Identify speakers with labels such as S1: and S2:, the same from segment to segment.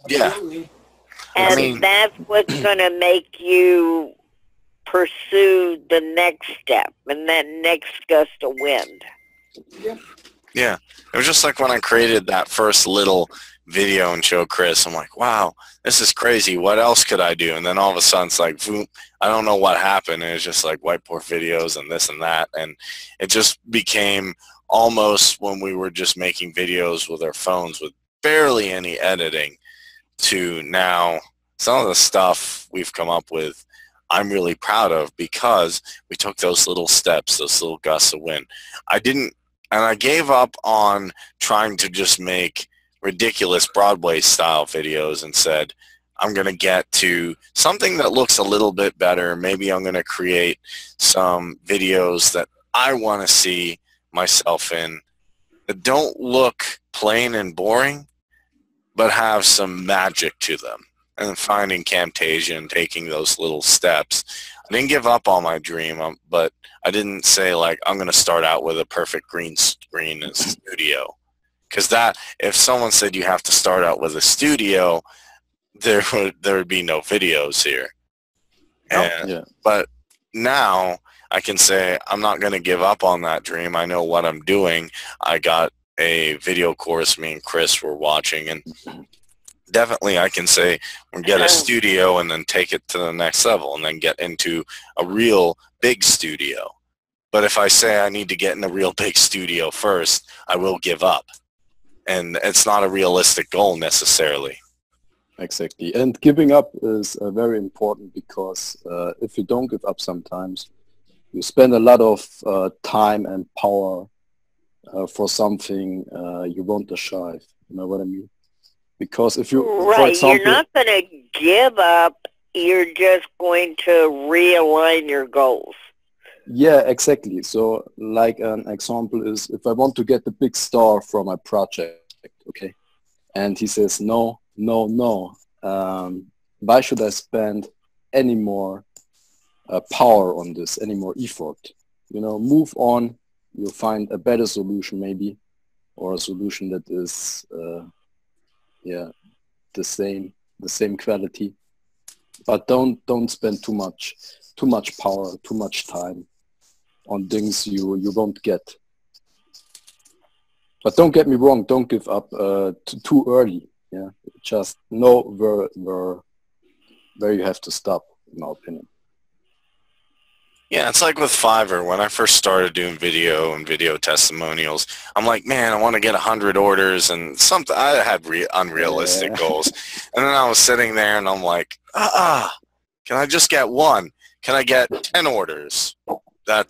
S1: Yeah.
S2: And
S1: I mean,
S2: that's what's going to make you pursue the next step and that next gust of wind.
S1: yeah. It was just like when I created that first little video and showed Chris, I'm like, wow, this is crazy. What else could I do? And then all of a sudden it's like, boom, I don't know what happened. And it's just like whiteboard videos and this and that. And it just became almost when we were just making videos with our phones with barely any editing to now some of the stuff we've come up with I'm really proud of because we took those little steps, those little gusts of wind. I gave up on trying to just make ridiculous Broadway style videos and said, I'm going to get to something that looks a little bit better. Maybe I'm going to create some videos that I want to see myself in that don't look plain and boring, but have some magic to them. And finding Camtasia and taking those little steps. I didn't give up on my dream, but I didn't say, like, I'm going to start out with a perfect green screen and studio. Because that, if someone said you have to start out with a studio, there would be no videos here. But now I can say I'm not going to give up on that dream. I know what I'm doing. I got a video course me and Chris were watching, and definitely I can say we'll get a studio and then take it to the next level and then get into a real big studio. But if I say I need to get in a real big studio first, I will give up. And it's not a realistic goal necessarily.
S3: Exactly. And giving up is very important because if you don't give up sometimes, you spend a lot of time and power for something you won't achieve. You know what I mean? Because if you, for example,
S2: you're not going to give up. You're just going to realign your goals.
S3: Yeah, exactly. So like an example is if I want to get the big star for my project, okay, and he says, no, why should I spend any more power on this, any more effort? You know, move on. You'll find a better solution maybe, or a solution that is the same quality, but don't spend too much power, too much time on things you won't get. But don't get me wrong, don't give up too early. Yeah, just know where you have to stop, in my opinion.
S1: Yeah, it's like with Fiverr. When I first started doing video and video testimonials, I'm like, man, I want to get 100 orders and something. I had unrealistic goals. And then I was sitting there and I'm like, can I just get one? Can I get 10 orders? I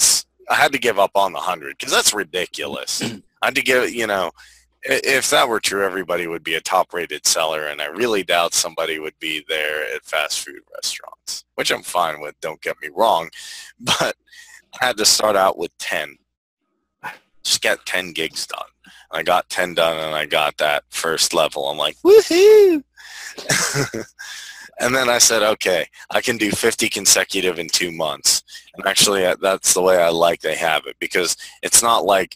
S1: had to give up on the 100 because that's ridiculous. I had to give, if that were true, everybody would be a top-rated seller, and I really doubt somebody would be there at fast food restaurants, which I'm fine with, don't get me wrong, but I had to start out with 10. Just get 10 gigs done. And I got 10 done, and I got that first level. I'm like, woohoo! And then I said, okay, I can do 50 consecutive in 2 months. And actually, that's the way I like they have it, because it's not like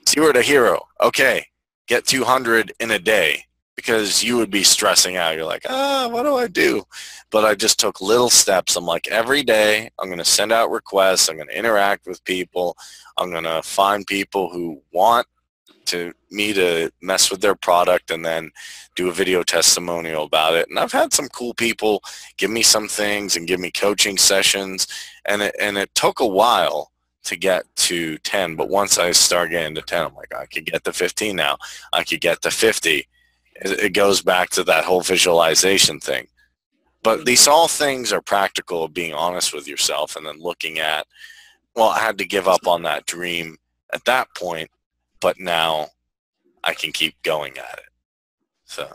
S1: 0 to hero. Okay, get 200 in a day, because you would be stressing out. You're like, what do I do? But I just took little steps. I'm like, every day I'm going to send out requests. I'm going to interact with people. I'm going to find people who want me to mess with their product and then do a video testimonial about it. And I've had some cool people give me some things and give me coaching sessions. And it took a while to get to 10, but once I start getting to 10, I'm like, I could get to 15 now. I could get to 50. It goes back to that whole visualization thing. But these all things are practical, being honest with yourself and then looking at, well, I had to give up on that dream at that point, but now I can keep going at it. So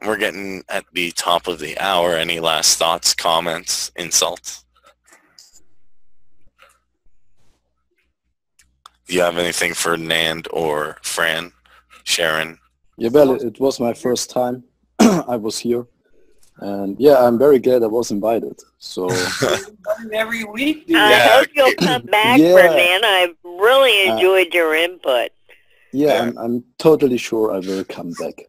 S1: we're getting at the top of the hour. Any last thoughts, comments, insults? Do you have anything for Nand or Fran, Sharon?
S3: Yeah, well, it was my first time I was here. And yeah, I'm very glad I was invited. So
S4: every week.
S2: I hope you'll come back, Fernand. I've really enjoyed your input.
S3: Yeah, I'm totally sure I will come back.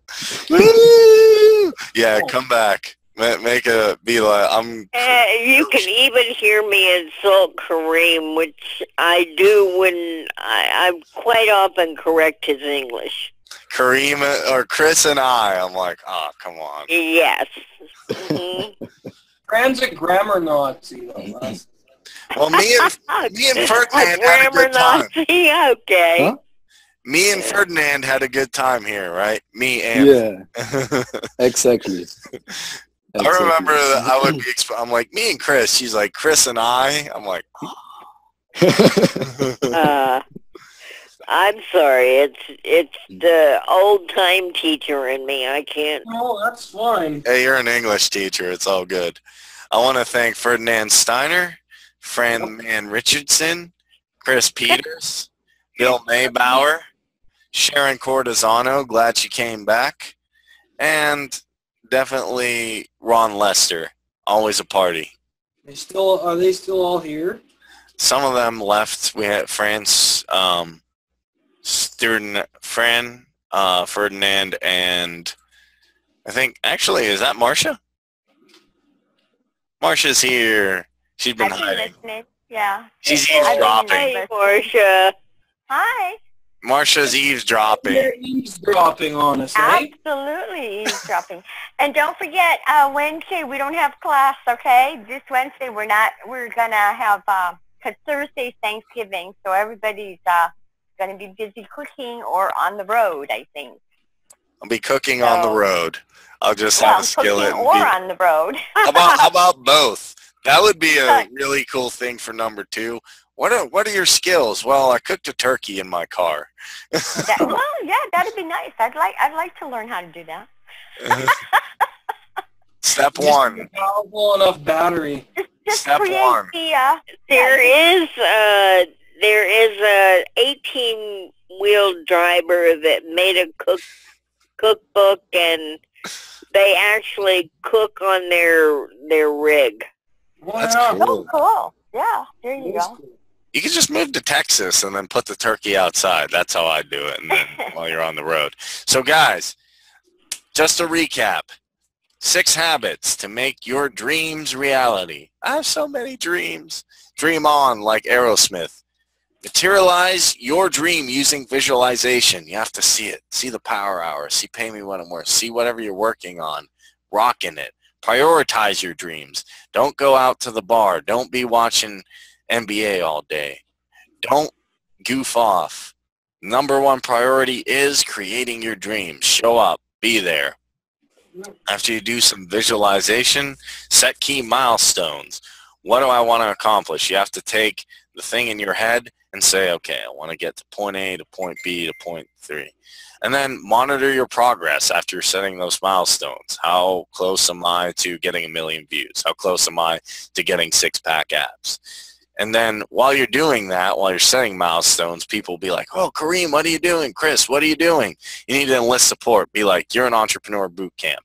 S1: Yeah, come back. Make a be like I'm.
S2: You can even hear me insult Kareem, which I do when I quite often correct his English.
S1: Kareem or Chris and I'm like, oh, come on.
S2: Yes. Mm-hmm.
S4: Transit grammar Nazi.
S1: Well, me and Ferdinand had a good time.
S2: Nazi? Okay.
S3: Huh?
S1: Me and Ferdinand had a good time here, right? Me and.
S3: Yeah, exactly.
S1: I remember that I would be. I'm like me and Chris. She's like Chris and I'm like.
S2: I'm sorry. It's the old time teacher in me. I can't.
S4: No, that's fine.
S1: Hey, you're an English teacher. It's all good. I want to thank Ferdinand Steiner, Fran Man Richardson, Chris Peters, Bill Maybauer, Sharon Cortizano. Glad she came back, and definitely Ron Lester. Always a party.
S4: Are they still all here?
S1: Some of them left. We had Fran's student, Ferdinand, and I think, actually, is that Marcia? Marcia's here. She's been hiding.
S5: Listening. Yeah.
S1: She's eavesdropping.
S2: Hey, Marcia.
S5: Hi.
S1: Marcia's eavesdropping.
S4: They're eavesdropping on us, right?
S5: Absolutely eavesdropping. And don't forget, Wednesday we don't have class, okay? This Wednesday we're gonna have, because Thursday's Thanksgiving, so everybody's gonna be busy cooking or on the road, I think.
S1: I'll be cooking on the road. I'll just have a skillet.
S5: Cooking or on the road.
S1: How about both? That would be a really cool thing for number 2. What are your skills? Well, I cooked a turkey in my car.
S5: Well, yeah, that'd be nice. I'd like to learn how to do that.
S1: Step 1.
S4: Powerful enough battery.
S5: Just
S1: Step
S5: create
S1: 1.
S2: There is a 18-wheel driver that made a cookbook, and they actually cook on their rig.
S1: That's
S4: Wow.
S1: cool.
S5: Oh, cool. Yeah, there you go.
S4: Cool.
S1: You can just move to Texas and then put the turkey outside. That's how I do it, and then while you're on the road. So, guys, just to recap, 6 habits to make your dreams reality. I have so many dreams. Dream on, like Aerosmith. Materialize your dream using visualization. You have to see it. See the power hour. See pay me when I'm worth. See whatever you're working on. Rocking it. Prioritize your dreams. Don't go out to the bar. Don't be watching NBA all day. Don't goof off. Number 1 priority is creating your dreams. Show up. Be there. After you do some visualization, set key milestones. What do I want to accomplish? You have to take the thing in your head and say, okay, I want to get to point A to point B to point 3. And then monitor your progress after you're setting those milestones. How close am I to getting 1 million views? How close am I to getting 6-pack abs? And then while you're doing that, while you're setting milestones, people will be like, oh, Kareem, what are you doing? Chris, what are you doing? You need to enlist support. Be like, you're an entrepreneur boot camp.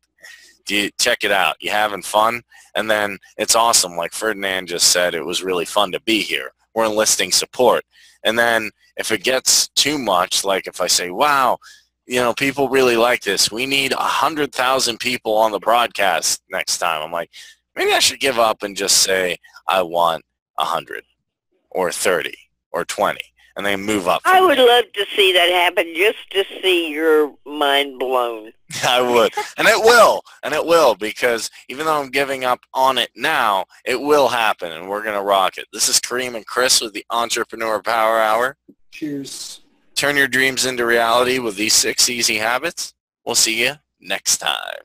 S1: Check it out. You having fun? And then it's awesome. Like Ferdinand just said, it was really fun to be here. We're enlisting support. And then if it gets too much, like if I say, wow, you know, people really like this. We need 100,000 people on the broadcast next time. I'm like, maybe I should give up and just say, I want 100 or 30 or 20, and then move up.
S2: I would love to see that happen, just to see your mind blown.
S1: I would. And it will, because even though I'm giving up on it now, it will happen, and we're going to rock it. This is Kareem and Chris with the Entrepreneur Power Hour.
S4: Cheers.
S1: Turn your dreams into reality with these 6 easy habits. We'll see you next time.